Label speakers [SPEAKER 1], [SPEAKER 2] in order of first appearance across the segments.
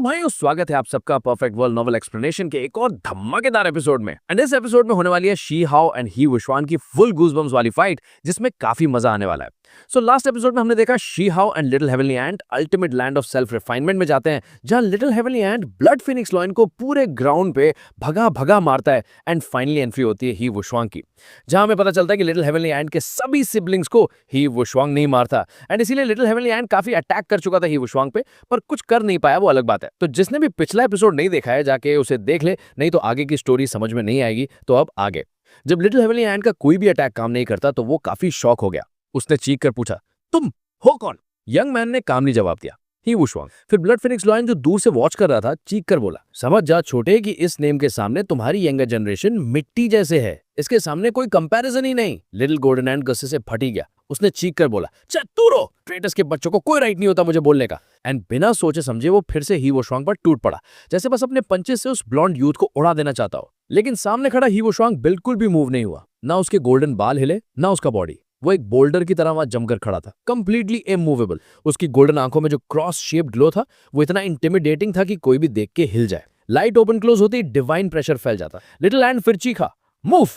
[SPEAKER 1] तो भाइयों स्वागत है आप सबका परफेक्ट वर्ल्ड नॉवल एक्सप्लेनेशन के एक और धमाकेदार एपिसोड में। एंड इस एपिसोड में होने वाली है शी हाओ एंड ही वुशवान की फुल गूज़बम्प्स वाली फाइट, जिसमें काफी मजा आने वाला है। सो लास्ट एपिसोड में हमने देखा शी हाओ and little heavenly ant ultimate land of self refinement में जाते हैं, जहां लिटिल हेवनली एंट ब्लड फिनिक्स लॉयन को पूरे ग्राउंड पे भगा भगा मारता है। एंड फाइनली एंट्री होती है ही वुशवांग की, जहां हमें पता चलता है कि लिटिल हेवनली एंट के सभी सिबलिंग्स को ही वुशवांग नहीं मारता। एंड इसीलिए लिटिल हेवनली एंट काफी अटैक कर चुका था ही वुशवांग पे, पर कुछ कर नहीं पाया, वो अलग बात है। तो जिसने भी पिछला एपिसोड नहीं देखा है जाके उसे देख ले, नहीं तो आगे की स्टोरी समझ में नहीं आएगी। तो अब आगे जब लिटिल हेवनली एंट का कोई भी अटैक काम नहीं करता तो वो काफी शॉक हो गया। उसने चीख कर पूछा, तुम हो कौन? यंग मैन ने कामली जवाब दिया, ही वुशवांग। फिर ब्लड फिनिक्स लॉयन जो दूर से वॉच कर रहा था चीख कर बोला, समझ जा छोटे कि इस नेम के सामने तुम्हारी यंगर जनरेशन मिट्टी जैसे है, इसके सामने कोई कंपैरिजन ही नहीं। लिटिल गोल्डन एंड गुस्से से फटी गया। उसने चीख कर बोला, चतुरो, ट्रेटर्स के बच्चों को कोई राइट नहीं होता मुझे बोलने का। एंड बिना सोचे समझे वो फिर से ही वुशवांग पर टूट पड़ा, जैसे बस अपने पंचेस से उस ब्लॉन्ड यूथ को उड़ा देना चाहता हो। लेकिन सामने खड़ा ही वुशवांग बिल्कुल भी मूव नहीं हुआ, ना उसके गोल्डन बाल हिले ना उसका बॉडी। वो एक बोल्डर की तरह वहां जमकर खड़ा था, कंप्लीटली इमूवेबल। उसकी गोल्डन आंखों में जो क्रॉस शेप्ड ग्लो था वो इतना इंटिमिडेटिंग था कि कोई भी देख के हिल जाए। लाइट ओपन क्लोज होते ही डिवाइन प्रेशर फैल जाता। लिटिल एंड फिर चीखा, मूव।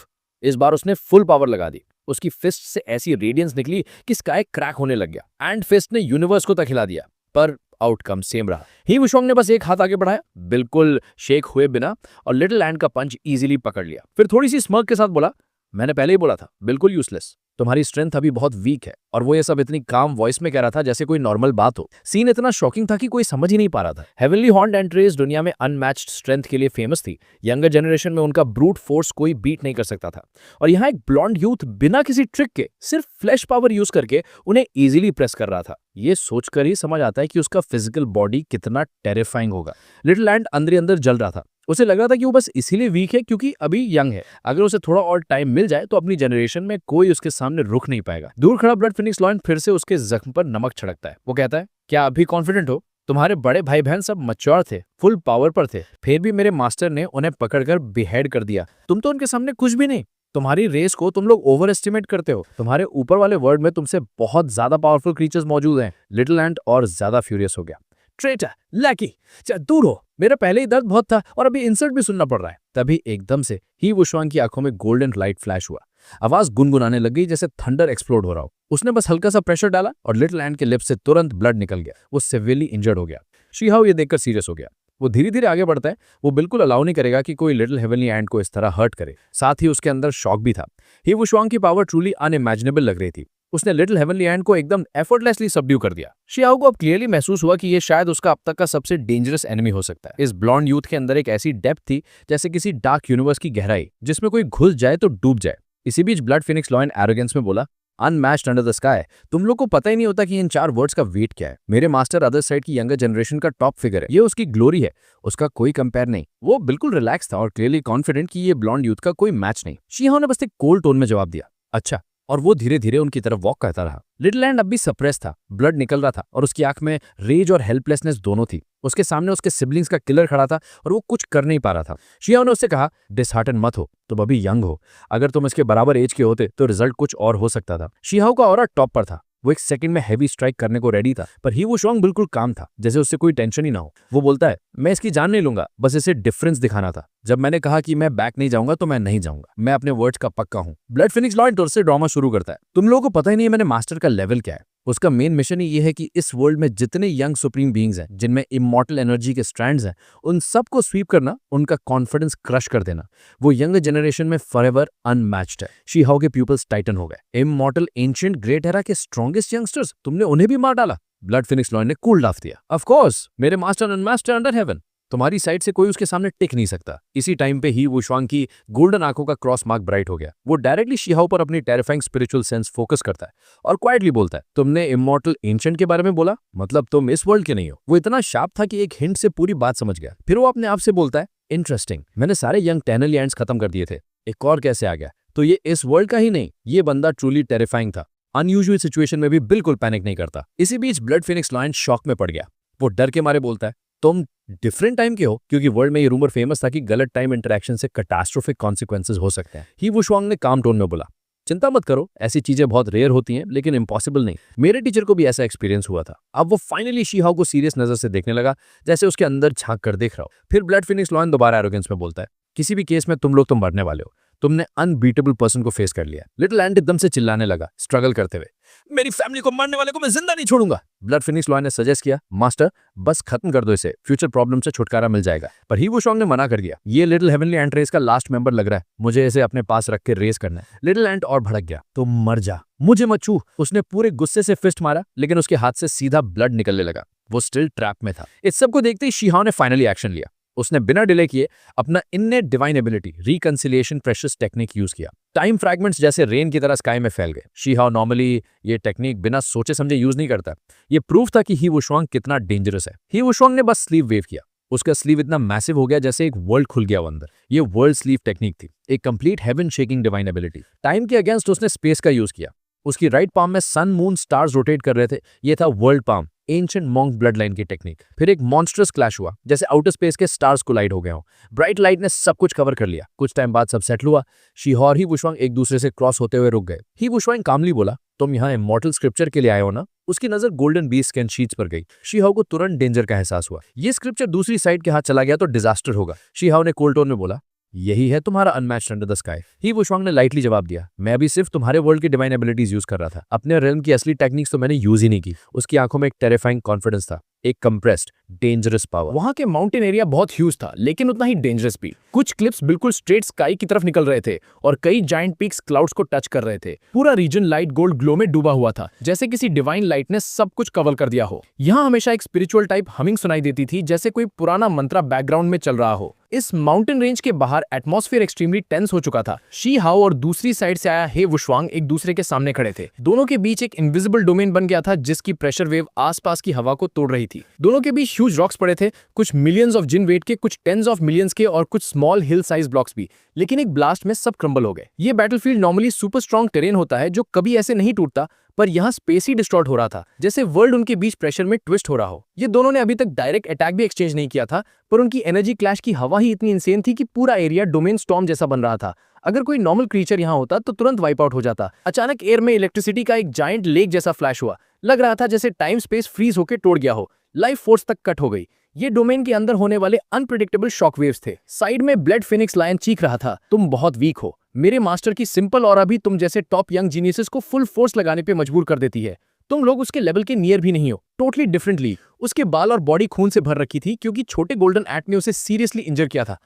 [SPEAKER 1] इस बार उसने फुल पावर लगा दी। उसकी फिस्ट से ऐसी रेडियंस निकली कि स्काई क्रैक होने लग गया। एंड फिस्ट ने यूनिवर्स को तक हिला दिया, पर आउटकम सेम रहा। ही वुशवांग ने बस एक हाथ आगे बढ़ाया, बिल्कुल शेक हुए बिना, और लिटिल एंड का पंच इजीली पकड़ लिया। फिर थोड़ी सी स्मर्क के साथ बोला, मैंने पहले ही बोला था, बिल्कुल यूजलेस। तुम्हारी स्ट्रेंथ अभी बहुत वीक है। और वो ये सब इतनी काम वॉइस में कह रहा था जैसे कोई नॉर्मल बात हो। सीन इतना शॉकिंग था कि कोई समझ ही नहीं पा रहा था। हेवनली हॉर्न्ड एंड रेज दुनिया में अनमैच्ड स्ट्रेंथ के लिए फेमस थी। यंगर जनरेशन में उनका ब्रूट फोर्स कोई बीट नहीं कर सकता था। और यहाँ एक ब्लॉन्ड यूथ बिना किसी ट्रिक के सिर्फ फ्लैश पावर यूज करके उन्हें इजीली प्रेस कर रहा था। ये सोचकर ही समझ आता है कि उसका फिजिकल बॉडी कितना टेरिफाइंग होगा। लिटिल एंड अंदर अंदर जल रहा था। उसे लग रहा था कि वो बस इसीलिए वीक है क्योंकि अभी यंग है। अगर उसे थोड़ा और टाइम मिल जाए तो अपनी जनरेशन में कोई उसके सामने रुक नहीं पाएगा। दूर खड़ा ब्लड फिनिक्स लॉयन फिर से उसके जख्म पर नमक छिड़कता है। वो कहता है, क्या अभी कॉन्फिडेंट हो? तुम्हारे बड़े भाई बहन सब मैच्योर थे, फुल पावर पर थे, फिर भी मेरे मास्टर ने उन्हें पकड़कर बिहेड कर दिया। तुम तो उनके सामने कुछ भी नहीं। तुम्हारी रेस को तुम लोग ओवर एस्टिमेट करते हो। तुम्हारे ऊपर वाले वर्ल्ड में तुमसे बहुत ज्यादा पावरफुल क्रीचर्स मौजूद हैं। लिटिल एंट और ज्यादा फ्यूरियस हो गया। ट्रेटर, लैकी, दूर हो, मेरा पहले ही दर्द बहुत था और अभी इंसल्ट भी सुनना पड़ रहा है। तभी एकदम से ही वुशवांग की आंखों में गोल्डन लाइट फ्लैश हुआ। आवाज गुनगुनाने लग गई जैसे थंडर एक्सप्लोड हो रहा हो। उसने बस हल्का सा प्रेशर डाला और लिटिल एंट के लिप्स से तुरंत ब्लड निकल गया। वो सिवियरली इंजर्ड हो गया। शी हाओ ये देखकर सीरियस हो गया। वो धीरे धीरे आगे बढ़ता है। वो बिल्कुल अलाउ नहीं करेगा कि कोई लिटिल हेवनली एंट को इस तरह हर्ट करे। साथ ही उसके अंदर शॉक भी था। ही वुशवांग की पावर ट्रूली अनइमेजिनेबल लग रही थी। उसने लिटिल हेवनली एंट को एकदम एफर्टलेसली सबड्यू कर दिया। शियाओ को अब क्लियरली महसूस हुआ कि ये शायद उसका अब तक का सबसे डेंजरस एनिमी हो सकता है। इस ब्लॉन्ड यूथ के अंदर एक ऐसी डेप्थ थी जैसे किसी डार्क यूनिवर्स की गहराई, जिसमें कोई घुस जाए तो डूब जाए। इसी बीच ब्लड फिनिक्स लॉयन एरोगेंस में बोला, अनमैच्ड अंडर द स्काई। तुम लोग को पता ही नहीं होता कि इन 4 वर्ड्स का वेट क्या है। मेरे मास्टर अदर साइड की यंगर जनरेशन का टॉप फिगर है। ये उसकी ग्लोरी है, उसका कोई कंपेयर नहीं। वो बिल्कुल रिलैक्स था और क्लियरली कॉन्फिडेंट कि ये ब्लॉन्ड यूथ का कोई मैच नहीं। शियाओ ने बस एक कोल्ड टोन में जवाब दिया, अच्छा, और वो धीरे धीरे उनकी तरफ वॉक करता रहा। लिटिल एंड अब भी सप्रेस था, ब्लड निकल रहा था और उसकी आंख में रेज और हेल्पलेसनेस दोनों थी। उसके सामने उसके सिबलिंग्स का किलर खड़ा था और वो कुछ कर नहीं पा रहा था। शियाओ ने उससे कहा, डिसहार्टन मत हो, तुम अभी यंग हो। अगर तुम इसके बराबर एज के होते तो रिजल्ट कुछ और हो सकता था। शियाओ का ऑरा टॉप पर था। वो एक सेकंड में हैवी स्ट्राइक करने को रेडी था, पर ही वुशवांग बिल्कुल काम था, जैसे उससे कोई टेंशन ही ना हो। वो बोलता है, मैं इसकी जान नहीं लूंगा, बस इसे डिफरेंस दिखाना था। जब मैंने कहा कि मैं बैक नहीं जाऊंगा तो मैं नहीं जाऊंगा। मैं अपने वर्ड्स का पक्का हूं। ब्लड फिनिक्स लॉयन तुरंत से ड्रामा शुरू करता है। तुम लोगों को पता ही नहीं है मेरे मास्टर का लेवल क्या है। उसका मेन मिशन ही ये है कि इस वर्ल्ड में जितने यंग सुप्रीम बीइंग्स हैं, जिनमें इमॉर्टल एनर्जी के स्ट्रैंड्स हैं, उन सबको स्वीप करना, उनका कॉन्फिडेंस क्रश कर देना। वो यंग जनरेशन में फॉरएवर अनमैच्ड है। शी हाओ के प्यूपल्स टाइटन हो गए। इमॉर्टल एंशिएंट ग्रेट एरा के स्ट्रॉन्गेस्ट यंगस्टर्स, तुमने उन्हें भी मार डाला। ब्लड फिनिक्स लॉयन ने कूल डाफ दिया, ऑफ कोर्स, मेरे मास्टर अनमैच्ड अंडर हेवन। तुम्हारी साइड से कोई उसके सामने टिक नहीं सकता। इसी टाइम पे ही वुशवांग की गोल्डन आंखों का क्रॉस मार्क ब्राइट हो गया। वो डायरेक्टली शिहाओ पर अपनी टेरिफाइंग स्पिरिचुअल सेंस फोकस करता है और क्वाइटली बोलता है, तुमने इमॉर्टल एंशिएंट के बारे में बोला, मतलब तुम इस वर्ल्ड के नहीं हो। वो इतना शार्प था कि एक हिंट से पूरी बात समझ गया। फिर वो अपने आप से बोलता है, इंटरेस्टिंग, मैंने सारे यंग टेनल एंड्स खत्म कर दिए थे, एक और कैसे आ गया? तो ये इस वर्ल्ड का ही नहीं, ये बंदा ट्रूली टेरिफाइंग था। अनयूजुअल सिचुएशन में भी बिल्कुल पैनिक नहीं करता। इसी बीच ब्लड फिनिक्स लॉयन शॉक में पड़ गया। वो डर के मारे बोलता है, तुम डिफरेंट टाइम के हो, क्योंकि वर्ल्ड में ये रूमर फेमस था कि गलत टाइम इंटरेक्शन से कैटास्ट्रोफिक कॉन्सिक्वेंसेस हो सकते हैं। ही वुशवांग ने काम टोन में बोला, चिंता मत करो, ऐसी चीजें बहुत रेयर होती हैं लेकिन इम्पॉसिबल नहीं। मेरे टीचर को भी ऐसा एक्सपीरियंस हुआ था। अब वो फाइनली शी हाओ को सीरियस नजर से देखने लगा, जैसे उसके अंदर झांक कर देख रहा हो। फिर ब्लड फिनिक्स लॉयन दोबारा एरोगेंस में बोलता है, किसी भी केस में तुम लोग तो मरने वाले हो, तुमने अनबीटेबल पर्सन को फेस कर लिया। लिटिल एंट एकदम से चिल्लाने लगा, स्ट्रगल करते हुए, मेरी फैमिली को मारने वाले को मैं जिंदा नहीं छोड़ूंगा। ब्लड फिनिक्स लॉयन ने सजेस्ट किया, मास्टर बस खत्म कर दो इसे, फ्यूचर प्रॉब्लम से छुटकारा मिल जाएगा। पर ही वुशोंग ने मना कर दिया, ये लिटिल हेवनली एंट रेस का लास्ट मेंबर लग रहा है, मुझे इसे अपने पास रख के रेस करना है। लिटिल एंट और भड़क गया, तुम मर जा, मुझे मत छू। उसने पूरे गुस्से से फिस्ट मारा, लेकिन उसके हाथ से सीधा ब्लड निकलने लगा। वो स्टिल ट्रैप में था। इस सब को देखते ही शी हाओ ने फाइनली एक्शन लिया। उसने बिना डिले किए अपना innate divine ability reconciliation precious technique use किया। टाइम फ्रैगमेंट्स जैसे रेन की तरह स्काई में फैल गए। शी हाओ नॉर्मली ये टेक्निक बिना सोचे समझे यूज नहीं करता। ये प्रूफ था कि ही वुशोंग कितना डेंजरस है। ही वुशोंग ने बस स्लीव वेव किया, उसका स्लीव इतना मैसिव हो गया जैसे एक वर्ल्ड खुल गया वो अंदर। ये वर्ल्ड स्लीव टेक्निक थी, एक complete heaven shaking divine ability. Time के अगेंस्ट उसने स्पेस का यूज किया। उसकी राइट पाम में सन मून स्टार्स रोटेट कर रहे थे। ये था world palm, ancient monk blood line की टेक्निक। फिर एक मॉन्स्टरस क्लैश हुआ, जैसे आउटर स्पेस के स्टार्स कोलाइड हो गए हों। ब्राइट लाइट ने सब कुछ कवर कर लिया। कुछ टाइम बाद सब सेटल हुआ। शी हाओ और ही वुशोंग एक दूसरे से क्रॉस होते हुए रुक गए। ही वुशोंग कामली बोला, तुम यहाँ इमॉर्टल स्क्रिप्चर के लिए आए हो ना? उसकी नजर गोल्डन बीस्ट स्कैन शीट्स पर गई। शी हाओ को तुरंत डेंजर का एहसास हुआ। ये स्क्रिप्चर दूसरी साइड के हाथ चला गया तो डिजास्टर होगा। शी हाओ ने कोल्ड टोन में बोला, यही है तुम्हारा अनमैच्ड अंडर द स्काई। ही वुशोंग ने लाइटली जवाब दिया, मैं भी सिर्फ तुम्हारे वर्ल्ड की डिवाइन एबिलिटीज यूज कर रहा था, अपने रेल्म की असली टेक्निक्स तो मैंने यूज ही नहीं की। उसकी आंखों में एक टेरिफाइंग कॉन्फिडेंस था, एक कंप्रेस्ड डेंजरस पावर।
[SPEAKER 2] वहां के माउंटेन एरिया बहुत ह्यूज था, लेकिन उतना ही डेंजरस भी। कुछ क्लिप्स बिल्कुल स्ट्रेट स्काई की तरफ निकल रहे थे और कई जायंट पीक्स क्लाउड्स को टच कर रहे थे। पूरा रीजन लाइट गोल्ड ग्लो में डूबा हुआ था, जैसे किसी डिवाइन लाइट ने सब कुछ कवर कर दिया हो। यहाँ हमेशा एक स्पिरिचुअल टाइप हमिंग सुनाई देती थी, जैसे कोई पुराना मंत्रा बैकग्राउंड में चल रहा हो। इस माउंटेन रेंज के बाहर एटमॉस्फेयर एक्सट्रीमली टेंस हो चुका था। शी हाओ और दूसरी साइड से आया हे वुशवांग एक दूसरे के सामने खड़े थे। दोनों के बीच एक इनविजिबल डोमेन बन गया था, जिसकी प्रेशर वेव आसपास की हवा को तोड़ रही थी। दोनों के बीच ह्यूज रॉक्स पड़े थे, कुछ मिलियंस ऑफ जिन वेट के, कुछ टेंस ऑफ मिलियंस के और कुछ स्मॉल हिल साइज ब्लॉक्स भी। लेकिन एक ब्लास्ट में सब क्रम्बल हो गए। ये battlefield normally super strong terrain होता है जो कभी ऐसे नहीं टूटता, पर यहाँ स्पेस ही डिस्टॉर्ट हो रहा था, जैसे वर्ल्ड उनके बीच प्रेशर में ट्विस्ट हो रहा हो। ये दोनों ने अभी तक डायरेक्ट अटैक भी एक्सचेंज नहीं किया था, पर उनकी एनर्जी क्लैश की हवा ही इतनी इंसेन थी कि पूरा एरिया डोमेन स्टॉर्म जैसा बन रहा था। अगर कोई नॉर्मल क्रीचर यहाँ होता तो तुरंत वाइप आउट हो जाता। अचानक एयर में इलेक्ट्रिसिटी का एक जायंट लेक जैसा फ्लैश हुआ। लग रहा था जैसे टाइम स्पेस फ्रीज होकर टूट गया हो, लाइफ फोर्स तक कट हो गई। ये डोमेन के अंदर होने वाले अनप्रेडिक्टेबल शॉक वेव्स थे। साइड में ब्लड फिनिक्स लायन चीख रहा था, तुम बहुत वीक हो, मेरे मास्टर की सिंपल ऑरा भी तुम जैसे टॉप यंग जीनियसेस को फुल फोर्स लगाने पे मजबूर कर देती है। तुम लोग उसके लेवल के नियर भी नहीं हो, टोटली डिफरेंट लीग। उसके बाल और बॉडी खून से भर रखी थी, क्योंकि छोटे गोल्डन एट ने उसे सीरियसली इंजर किया था।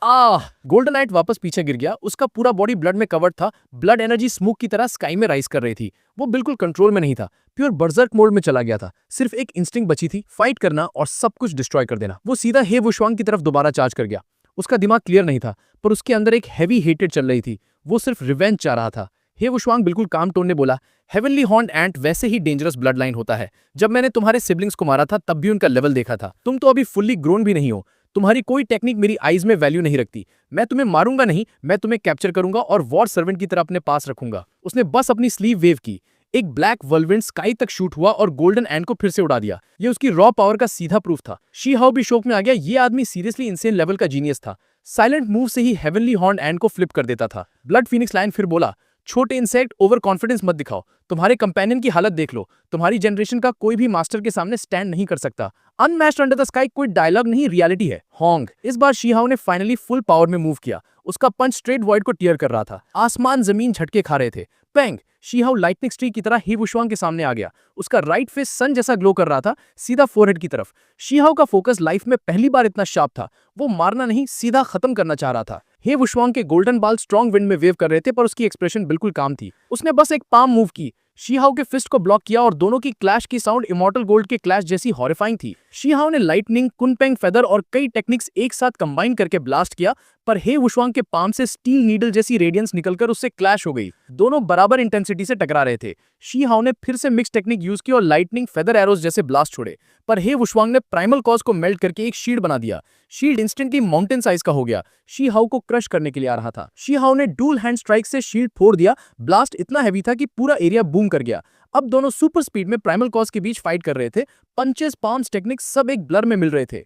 [SPEAKER 2] गोल्डन एट वापस पीछे गिर गया। उसका पूरा बॉडी ब्लड में कवर्ड था। ब्लड एनर्जी स्मोक की तरह स्काई में राइज कर रही थी। वो बिल्कुल कंट्रोल में नहीं था, प्योर बर्जर्क मोड में चला गया था। सिर्फ एक इंस्टिंक्ट बची थी, फाइट करना और सब कुछ डिस्ट्रॉय कर देना। वो सीधा हे वुशवांग की तरफ दोबारा चार्ज कर गया। उसका दिमाग क्लियर नहीं था, पर उसके अंदर एक हैवी हेटेड चल रही थी। वो सिर्फ रिवेंज चाह रहा था। हे वुशवांग बिल्कुल काम टोन ने बोला, हेवनली हॉर्न्ड एंट वैसे ही डेंजरस ब्लड लाइन होता है। जब मैंने तुम्हारे सिबलिंग्स को मारा था तब भी उनका लेवल देखा था। तुम तो अभी फुल्ली ग्रोन भी नहीं हो। तुम्हारी कोई टेक्निक मेरी आईज में वैल्यू नहीं रखती। मैं तुम्हें मारूंगा नहीं, मैं तुम्हें कैप्चर करूंगा और वॉर सर्वेंट की तरह अपने पास रखूंगा। उसने बस अपनी स्लीव वेव की, एक ब्लैक वर्लविंड स्काई तक शूट हुआ और गोल्डन एंड को फिर से उड़ा दिया। ये उसकी रॉ पावर का सीधा प्रूफ था। शी हाओ भी शौक में आ गया। ये आदमी सीरियसली इंसेन लेवल का जीनियस था। साइलेंट मूव से ही हेवनली हॉर्न्ड एंड को फ्लिप कर देता था। ब्लड फिनिक्स लायन फिर बोला, छोटे इंसेक्ट, ओवर कॉन्फिडेंस मत दिखाओ। तुम्हारे कंपेनियन की हालत देख लो। तुम्हारी जनरेशन का कोई भी मास्टर के सामने स्टैंड नहीं कर सकता। अनमैच्ड अंडर द स्काई कोई डायलॉग नहीं, रियलिटी है। होंग। इस बार शी हाओ ने फाइनली फुल पावर में मूव किया। उसका पंच स्ट्रेट वॉइड को टियर कर रहा था। आसमान जमीन झटके खा रहे थे। पेंग। शी हाओ लाइटनिंग स्ट्रीक की तरह ही वुशवांग के सामने आ गया। उसका राइट फेस सन जैसा ग्लो कर रहा था, सीधा फोरहेड की तरफ। शी हाओ का फोकस लाइफ में पहली बार इतना शार्प था। वो मारना नहीं, सीधा खत्म करना चाह रहा था। हे वुशवांग के गोल्डन बाल स्ट्रॉन्ग विंड में वेव कर रहे थे, पर उसकी एक्सप्रेशन बिल्कुल काम थी। उसने बस एक पाम मूव की, शी हाओ के फिस्ट को ब्लॉक किया और दोनों की क्लैश की साउंड इमॉर्टल गोल्ड के क्लैश जैसी हॉरिफाइंग थी। शी हाओ ने लाइटनिंग, कुनपेंग फेदर और कई टेक्निक्स एक साथ कंबाइन करके ब्लास्ट किया, पर हे वुशवांग के पाम से स्टील नीडल जैसी रेडियंस निकलकर उससे क्लैश हो गई। दोनों बराबर इंटेंसिटी से टकरा रहे थे। शी हाओ ने फिर से मिक्स टेक्निक यूज की और लाइटनिंग, फेदर एरोज जैसे ब्लास्ट छोड़े, पर हे वुशवांग ने प्राइमल कॉज को मेल्ट करके एक शील्ड बना दिया। शील्ड इंस्टेंटली माउंटेन साइज का हो गया। शी हाओ को क्रश करने के लिए आ रहा था। शी हाओ ने डूल हैंड स्ट्राइक से शील्ड फोड़ दिया। ब्लास्ट इतना हैवी था कि पूरा एरिया बूम कर गया। अब दोनों सुपर स्पीड में प्राइमल कॉज के बीच फाइट कर रहे थे। पंचेस, पाम्स, टेक्निक्स सब एक ब्लर में मिल रहे थे।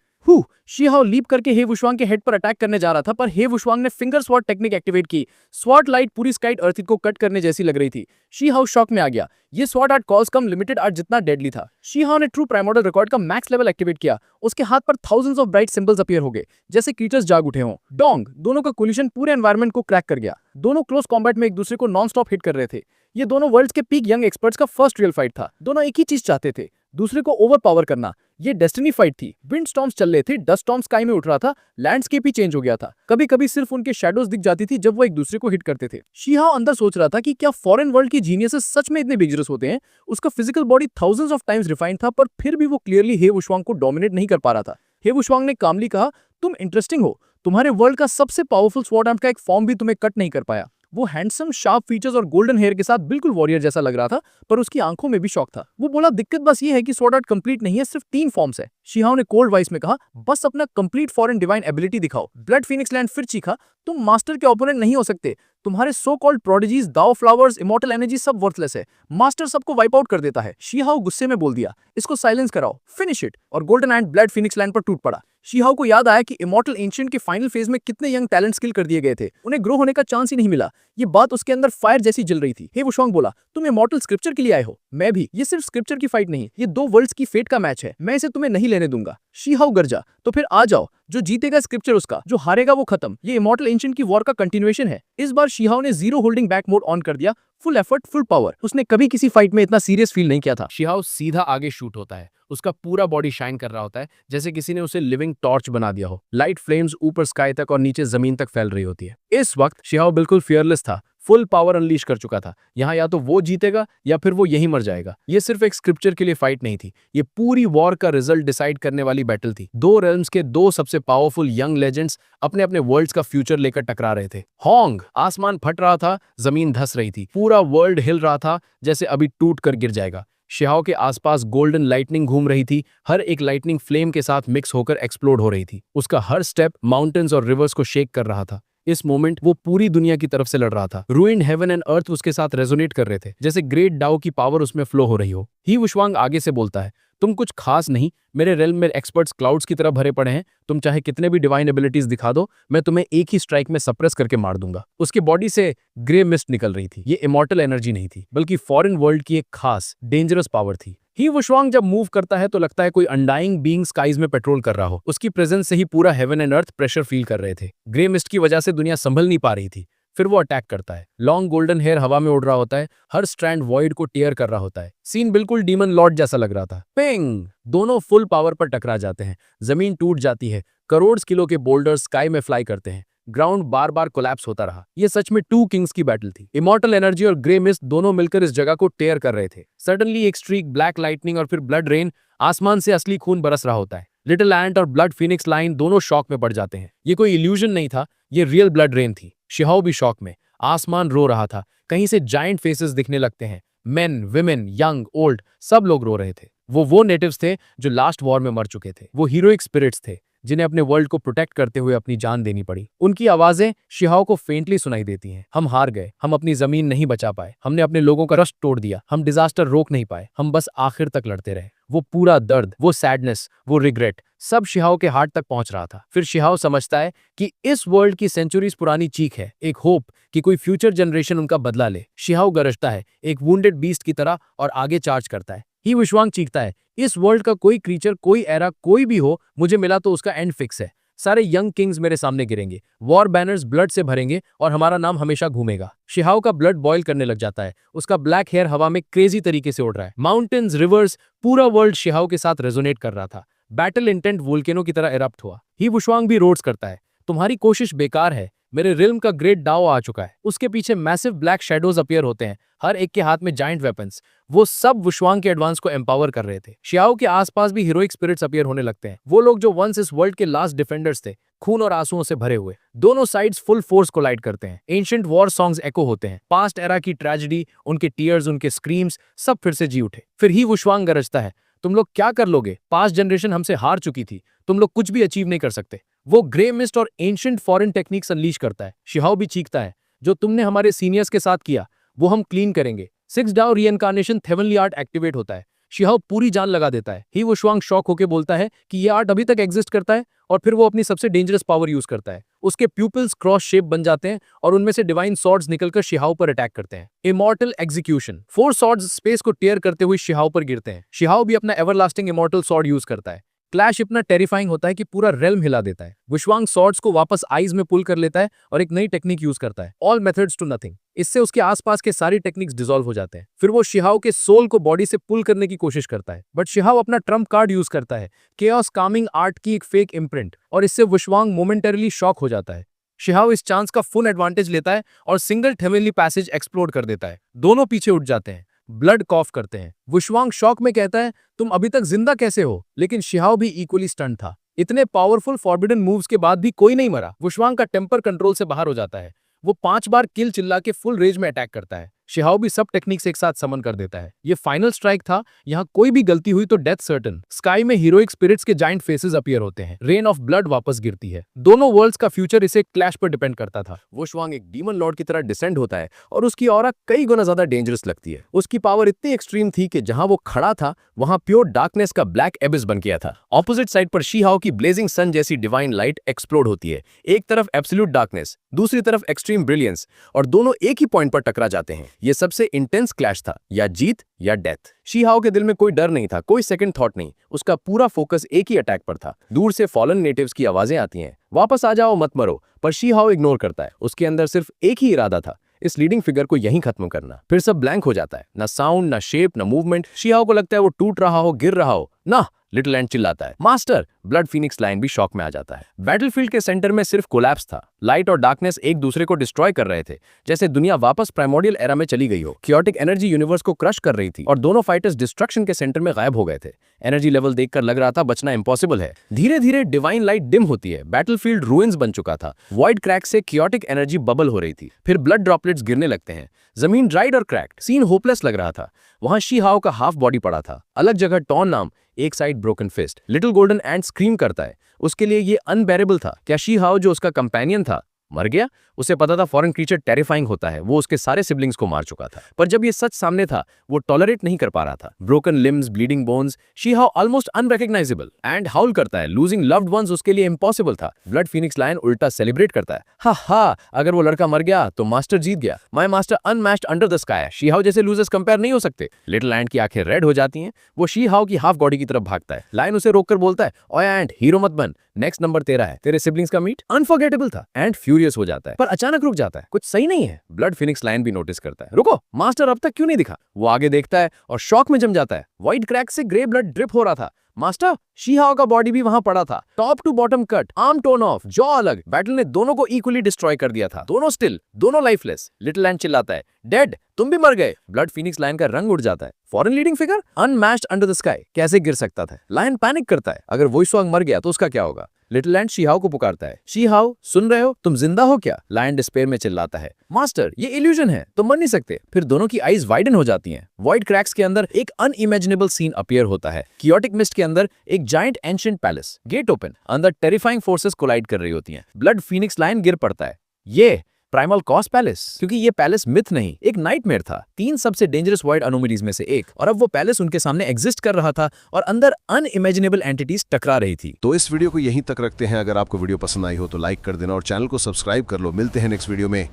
[SPEAKER 2] शी हाओ लीप करके हे वुशवांग के हेड पर अटैक करने जा रहा था, पर हे वुशवांग ने फिंगर स्वॉट टेक्निक एक्टिवेट की। स्वॉट लाइट पूरी स्काइट अर्थ को कट करने जैसी लग रही थी। शी हाओ शॉक में आ गया। ये स्वॉट आर्ट कॉल्स कम लिमिटेड आर्ट जितना डेडली था। शी हाओ ने ट्रू प्राइमोर्डियल रिकॉर्ड का मैक्स लेवल एक्टिवेट किया। उसके हाथ पर thousands of bright symbols appear हो गए, जैसे क्रीचर्स जाग उठे हों। डोंग दोनों का कोलिशन पूरे एनवायरनमेंट को क्रैक कर गया। दोनों क्लोज कॉम्बैट में एक दूसरे को नॉन स्टॉप हिट कर रहे थे। ये दोनों वर्ल्ड्स के पीक यंग एक्सपर्ट्स का फर्स्ट रियल फाइट था। दोनों एक ही चीज चाहते थे, दूसरे को ओवर पावर करना। ये डेस्टिनी फाइट थी। विंड स्टॉर्म्स चल रहे थे, डस्ट स्टॉर्म स्काई में उठ रहा था, लैंडस्केप ही चेंज हो गया था। कभी कभी सिर्फ उनके शैडोज दिख जाती थी जब वो एक दूसरे को हिट करते थे। शी हाओ अंदर सोच रहा था कि क्या फॉरेन वर्ल्ड की जीनियसेस सच में इतने डेंजरस होते हैं। उसका physical body thousands of times refined था, पर फिर भी वो क्लियरली हे वुशवांग को डोमिनेट नहीं कर पा रहा था। हे वुशवांग ने कामली कहा, तुम इंटरेस्टिंग हो। तुम्हारे वर्ल्ड का सबसे पावरफुल स्वॉर्ड आर्म का एक फॉर्म भी तुम्हें कट नहीं कर पाया। वो हैंडसम शार्प फीचर्स और गोल्डन हेयर के साथ बिल्कुल वॉरियर जैसा लग रहा था, पर उसकी आंखों में भी शौक था। वो बोला, दिक्कत बस ये है कि स्वॉर्ड आर्ट कंप्लीट नहीं है, सिर्फ 3 फॉर्म्स है। शी हाओ ने कोल्ड वॉइस में कहा, बस अपना कंप्लीट फॉरेन डिवाइन एबिलिटी दिखाओ। ब्लड फीनिक्स लैंड फिर चीखा, तुम मास्टर के ओपोनेंट नहीं हो सकते। तुम्हारे सो कॉल्ड प्रोडिजीज, दाओ फ्लावर्स, इमॉर्टल एनर्जी सब वर्थलेस है। मास्टर सबको वाइप आउट कर देता है। शी हाओ गुस्से में बोल दिया, इसको साइलेंस कराओ, फिनिश इट। और golden and blood Phoenix land पर टूट पड़ा। शी हाओ को याद आया कि इमॉर्टल एंशिएंट के फाइनल फेज में कितने यंग टैलेंट्स किल कर दिए गए थे। उन्हें ग्रो होने का चांस ही नहीं मिला। ये बात उसके अंदर फायर जैसी जल रही थी। हे वुशवांग बोला, तुम इमॉर्टल स्क्रिप्चर के लिए आए हो। मैं भी। ये सिर्फ स्क्रिप्चर की फाइट नहीं, ये 2 वर्ल्ड्स की फेट का मैच है। मैं इसे तुम्हें नहीं लेने दूंगा। शी हाओ गरजा, तो फिर आ जाओ। जो जीतेगा स्क्रिप्चर उसका, जो हारेगा वो खत्म। ये इमॉर्टल एंशिएंट की वॉर का कंटिन्यूएशन है। इस बार शी हाओ ने zero holding back mode on कर दिया। Full effort, full power. उसने कभी किसी फाइट में इतना सीरियस फील नहीं किया था।
[SPEAKER 1] शी हाओ सीधा आगे शूट होता है। उसका पूरा बॉडी शाइन कर रहा होता है, जैसे किसी ने उसे लिविंग टॉर्च बना दिया हो। लाइट फ्लेम्स ऊपर स्काई तक और नीचे जमीन तक फैल रही होती है। इस वक्त शी हाओ बिल्कुल फियरलेस था, फुल पावर अनलीश कर चुका था। यहाँ या तो वो जीतेगा या फिर वो यहीं मर जाएगा। ये सिर्फ एक स्क्रिप्चर के लिए फाइट नहीं थी, ये पूरी वॉर का रिजल्ट डिसाइड करने वाली बैटल थी। 2 रेल्म्स के 2 सबसे पावरफुल यंग लेजेंड्स अपने अपने वर्ल्ड्स का फ्यूचर लेकर टकरा रहे थे। होंग, आसमान फट रहा था, जमीन धस रही थी, पूरा वर्ल्ड हिल रहा था जैसे अभी टूट कर गिर जाएगा। शी हाओ के आसपास गोल्डन लाइटनिंग घूम रही थी, हर एक लाइटनिंग फ्लेम के साथ मिक्स होकर एक्सप्लोड हो रही थी। उसका हर स्टेप माउंटेन्स और रिवर्स को शेक कर रहा था। इस मोमेंट वो पूरी दुनिया की तरफ से लड़ रहा था। रूइंड हेवन एंड अर्थ उसके साथ रेजोनेट कर रहे थे, जैसे ग्रेट डाओ की पावर उसमें फ्लो हो रही हो। ही वुशवांग आगे से बोलता है, तुम कुछ खास नहीं, मेरे रेल्म में एक्सपर्ट्स क्लाउड्स की तरह भरे पड़े हैं। तुम चाहे कितने भी डिवाइन एबिलिटीज दिखा दो, मैं तुम्हें एक ही स्ट्राइक में सप्रेस करके मार दूंगा। उसकी बॉडी से ग्रे मिस्ट निकल रही थी। ये इमॉर्टल एनर्जी नहीं थी, बल्कि फॉरेन वर्ल्ड की एक खास डेंजरस पावर थी। ही वुशवांग जब मूव करता है तो लगता है कोई अनडाइंग बीइंग स्काइज में पेट्रोल कर रहा हो। उसकी प्रेजेंस से ही पूरा heaven and earth pressure feel कर रहे थे। ग्रे मिस्ट की वजह से दुनिया संभल नहीं पा रही थी। फिर वो अटैक करता है। लॉन्ग गोल्डन हेयर हवा में उड़ रहा होता है, हर स्ट्रैंड वॉइड को टेयर कर रहा होता है। सीन बिल्कुल डीमन लॉर्ड जैसा लग रहा था। पिंग, दोनों फुल पावर पर टकरा जाते हैं। जमीन टूट जाती है, करोड़ किलो के बोल्डर्स स्काई में फ्लाई करते हैं। ग्राउंड बार बार कोलैप्स होता रहा। ये सच में 2 किंग्स की बैटल थी। इमॉर्टल एनर्जी और ग्रे मिस्ट दोनों मिलकर इस जगह को टेयर कर रहे थे। सडनली एक स्ट्रीक, ब्लैक लाइटनिंग और फिर ब्लड रेन, आसमान से असली खून बरस रहा होता है। लिटिल एंट और ब्लड फिनिक्स लाइन दोनों शॉक में पड़ जाते हैं। ये कोई इल्यूजन नहीं था, ये रियल ब्लड रेन थी। शी हाओ भी शॉक में। आसमान रो रहा था। कहीं से जायंट फेसेस दिखने लगते हैं। मेन, विमेन, यंग, ओल्ड, सब लोग रो रहे थे। वो नेटिव्स थे जो लास्ट वॉर में मर चुके थे। वो हीरोइक स्पिरिट्स थे जिन्हें अपने वर्ल्ड को प्रोटेक्ट करते हुए अपनी जान देनी पड़ी। उनकी आवाजें शी हाओ को फेंटली सुनाई देती हैं। हम हार गए, हम अपनी जमीन नहीं बचा पाए, हमने अपने लोगों का रस्ट तोड़ दिया, हम डिजास्टर रोक नहीं पाए, हम बस आखिर तक लड़ते रहे। वो पूरा दर्द, वो सैडनेस, वो रिग्रेट, सब शी हाओ के हार्ट तक पहुंच रहा था। फिर शी हाओ समझता है कि इस वर्ल्ड की सेंचुरीज पुरानी चीख है, एक होप कि कोई फ्यूचर जनरेशन उनका बदला ले। शी हाओ गरजता है एक वुंडेड बीस्ट की तरह और आगे चार्ज करता है। ही वुशवांग चीखता है, इस वर्ल्ड का कोई क्रीचर, कोई एरा, कोई भी हो, मुझे मिला तो उसका एंड फिक्स है। सारे यंग किंग्स मेरे सामने गिरेंगे, वॉर बैनर्स ब्लड से भरेंगे और हमारा नाम हमेशा घूमेगा। शी हाओ का ब्लड बॉयल करने लग जाता है। उसका ब्लैक हेयर हवा में क्रेजी तरीके से उड़ रहा है। माउंटेन्स, रिवर्स, पूरा वर्ल्ड शी हाओ के साथ रेजोनेट कर रहा था। बैटल इंटेंट वोल्केनो की तरह इरप्ट हुआ। ही वुशवांग भी रोड्स करता है, तुम्हारी कोशिश बेकार है, मेरे रिल्म का ग्रेट डाओ आ चुका है। उसके पीछे मैसिव ब्लैक शैडोज अपीयर होते हैं, हर एक के हाथ में जायंट वेपन्स। वो सब वुशवांग के एडवांस को एम्पावर कर रहे थे। शियाओ के आसपास भी हीरोइक स्पिरिट्स अपीयर होने लगते हैं, वो लोग जो वंस इस वर्ल्ड के लास्ट डिफेंडर्स थे, खून और आंसुओं से भरे हुए। दोनों साइड्स फुल फोर्स कोलाइड करते हैं। एंशिएंट वॉर सॉन्ग्स एको होते हैं, पास्ट एरा की ट्रेजेडी, उनके टीयर्स, उनके स्क्रीम्स, सब फिर से जी उठे। फिर ही वुशवांग गरजता है, तुम लोग क्या कर लोगे? पास्ट जनरेशन हमसे हार चुकी थी, तुम लोग कुछ भी अचीव नहीं कर सकते। वो ग्रे मिस्ट और एंशिएंट फॉरेन टेक्निक्स अनलीश करता है। शिहाओ भी चीखता है, जो तुमने हमारे सीनियर्स के साथ किया वो हम क्लीन करेंगे। 6 Dao reincarnation heavenly art activate होता है।
[SPEAKER 2] शिहाओ पूरी जान लगा देता है। ही वुशुआंग शॉक होकर बोलता है कि ये आर्ट अभी तक एग्जिस्ट करता है, और फिर वो अपनी सबसे डेंजरस पावर यूज करता है। उसके प्यूपिल्स क्रॉस शेप बन जाते हैं और उनमें से डिवाइन सॉर्ड्स निकलकर शिहाओ पर अटैक करते हैं। Immortal execution. 4 सॉर्ड्स स्पेस को टेयर करते हुए शिहाओ पर गिरते हैं। शिहाओ भी अपना एवरलास्टिंग इमॉर्टल सॉर्ड यूज करता है। क्लैश इतना टेरिफाइंग होता है कि पूरा रेल्म हिला देता है। वुशुआंग सॉर्ड्स को वापस आईज में पुल कर लेता है और एक नई टेक्निक यूज करता है, ऑल मेथड्स टू नथिंग। इससे उसके आसपास के सारी टेक्निक्स डिसॉल्व हो जाते हैं। फिर वो शिहाओ के सोल को बॉडी से पुल करने की कोशिश करता है, बट शिहाओ अपना ट्रम्प कार्ड यूज करता है, केओस कामिंग आर्ट की एक फेक इम्प्रिंट, और इससे वुशुआंग मोमेंटरीली शॉक हो जाता है। शिहाओ इस चांस का फुल एडवांटेज लेता है और सिंगल हेवनली पैसेज एक्सप्लोर कर देता है। दोनों पीछे उठ जाते हैं, ब्लड कॉफ करते हैं। वुशुआंग शॉक में कहता है, तुम अभी तक जिंदा कैसे हो? लेकिन शिहाओ भी इक्वली स्टंट था। इतने पावरफुल फॉरबिडन मूव्स के बाद भी कोई नहीं मरा। वुशुआंग का टेम्पर कंट्रोल से बाहर हो जाता है। वो 5 बार किल चिल्ला के फुल रेज में अटैक करता है। शिहाओ भी सब टेक्निक्स एक साथ समन कर देता है। ये फाइनल स्ट्राइक था। यहाँ कोई भी गलती हुई तो डेथ सर्टन। स्काई में हीरोइक स्पिरिट्स के जाइंट फेसेस अपीयर होते हैं। रेन ऑफ ब्लड वापस गिरती है। दोनों वर्ल्ड्स का फ्यूचर इसे क्लैश पर डिपेंड करता था। वुशुआंग एक डीमन लॉर्ड की तरह डिसेंड होता है और उसकी ऑरा कई गुना ज्यादा डेंजरस लगती है। उसकी पावर इतनी एक्सट्रीम थी कि जहां वो खड़ा था वहां प्योर डार्कनेस का ब्लैक एबिस बन गया था। ऑपोजिट साइड पर शिहाओ की ब्लेजिंग सन जैसी डिवाइन लाइट एक्सप्लोड होती है। एक तरफ एब्सोल्यूट डार्कनेस, दूसरी तरफ एक्सट्रीम ब्रिलियंस, और दोनों एक ही पॉइंट पर टकरा जाते हैं। ये सबसे इंटेंस क्लैश था, या जीत या डेथ। शिहाओ के दिल में कोई डर नहीं था, कोई सेकंड थॉट नहीं। उसका पूरा फोकस एक ही अटैक पर था। दूर से फॉलन नेटिव्स की आवाजें आती हैं, वापस आ जाओ, मत मरो, पर शिहाओ इग्नोर करता है। उसके अंदर सिर्फ एक ही इरादा था, इस लीडिंग फिगर को यहीं खत्म करना। फिर सब ब्लैंक हो जाता है, ना साउंड, ना शेप, ना मूवमेंट। शिहाओ को लगता है वो टूट रहा हो, गिर रहा हो। ना, लिटिल एंड चिल्लाता है, मास्टर। ब्लड फीनिक्स लाइन भी शॉक में आ जाता है। बैटलफील्ड के सेंटर में सिर्फ कोलैप्स था। लाइट और डार्कनेस एक दूसरे को डिस्ट्रॉय कर रहे थे, जैसे दुनिया वापस प्राइमोर्डियल एरा में चली गई हो। क्योटिक एनर्जी यूनिवर्स को क्रश कर रही थी और दोनों फाइटर्स डिस्ट्रक्शन के सेंटर में गायब हो गए थे। एनर्जी लेवल देखकर लग रहा था बचना इम्पॉसिबल है। धीरे धीरे डिवाइन लाइट डिम होती है। बैटलफील्ड रूइंस बन चुका था। वॉइड क्रैक से क्योटिक एनर्जी बबल हो रही थी। फिर ब्लड ड्रॉपलेट्स गिरने लगते हैं। जमीन ड्राइड और क्रैक्ड। सीन होपलेस लग रहा था। वहां शिहाओ का हाफ बॉडी पड़ा था। अलग जगह टॉन नाम, एक side broken fist. Little golden and scream करता है। उसके लिए ये अनबेरेबल था। क्या शिहाओ जो उसका कंपेनियन था मर गया? उसे पता था फॉरेन क्रीचर टेरिफाइंग होता है। वो उसके सारे सिबलिंग्स को मार चुका था। पर जब ये सच सामने था, वो टॉलरेट नहीं कर पा रहा था। Broken limbs, bleeding bones, Shihao almost unrecognizable. And howl करता है। लूजिंग लव्ड वंस उसके लिए इम्पॉसिबल था। ब्लड फीनिक्स लायन उल्टा सेलिब्रेट करता है। हा हा, अगर वो लड़का मर गया तो मास्टर जीत गया। My master unmatched under the sky. Shihao जैसे लूजर्स कंपेयर नहीं हो सकते। लिटिल एंट की आंखें रेड हो जाती हैं। वो शिहाओ की हाफ बॉडी की तरफ भागता है। लायन उसे रोककर बोलता है, ओए एंट, हीरो मत बन, नेक्स्ट नंबर तेरा है। तेरे सिबलिंग्स का मीट अनफॉरगेटेबल था। एंट फ्यूरियस हो जाता है, पर अचानक रुक जाता है। कुछ सही नहीं है। ब्लड फिनिक्स लायन भी नोटिस करता है, रुको, मास्टर अब तक क्यों नहीं दिखा? वो आगे देखता है और शॉक में जम जाता है। व्हाइट क्रैक से ग्रे ब्लड ड्रिप हो रहा था। मास्टर, शिहाओ का बॉडी भी वहां पड़ा था। Top to bottom cut, arm torn off, jaw अलग। बैटल ने दोनों को इक्वली डिस्ट्रॉय कर दिया था। दोनों स्टिल, दोनों लाइफलेस। लिटिल एंट चिल्लाता है, डेड, तुम भी मर गए। ब्लड फिनिक्स लायन का रंग उड़ जाता है। Foreign leading figure unmatched under the sky कैसे गिर सकता था? लायन पैनिक करता है, अगर वुशुआंग मर गया तो उसका क्या होगा? लिटिल एंट शिहाओ को पुकारता है, शिहाओ सुन रहे हो, तुम जिंदा हो क्या? लायन डिस्पेयर में चिल्लाता है, मास्टर ये इल्यूजन है, तुम मर नहीं सकते। फिर दोनों की आईज वाइडन हो जाती हैं। वॉइड क्रैक्स के अंदर एक अनइमेजिनेबल सीन अपीयर होता है। कियोटिक मिस्ट के अंदर एक giant ancient palace, gate open, अंदर टेरिफाइंग फोर्सेस कोलाइड कर रही होती हैं। ब्लड फीनिक्स लायन गिर पड़ता है। ये प्राइमल कॉस पैलेस, क्योंकि ये पैलेस मिथ नहीं, एक नाइटमेयर था। 3 सबसे डेंजरस वॉइड अनोमलीज में से एक, और अब वो पैलेस उनके सामने एग्जिस्ट कर रहा था और अंदर अनइमेजिनेबल एंटिटीज टकरा रही थी।
[SPEAKER 3] तो इस वीडियो को यहीं तक रखते हैं। अगर आपको वीडियो पसंद आई हो तो लाइक कर देना और चैनल को सब्सक्राइब कर लो। मिलते हैं नेक्स्ट वीडियो में।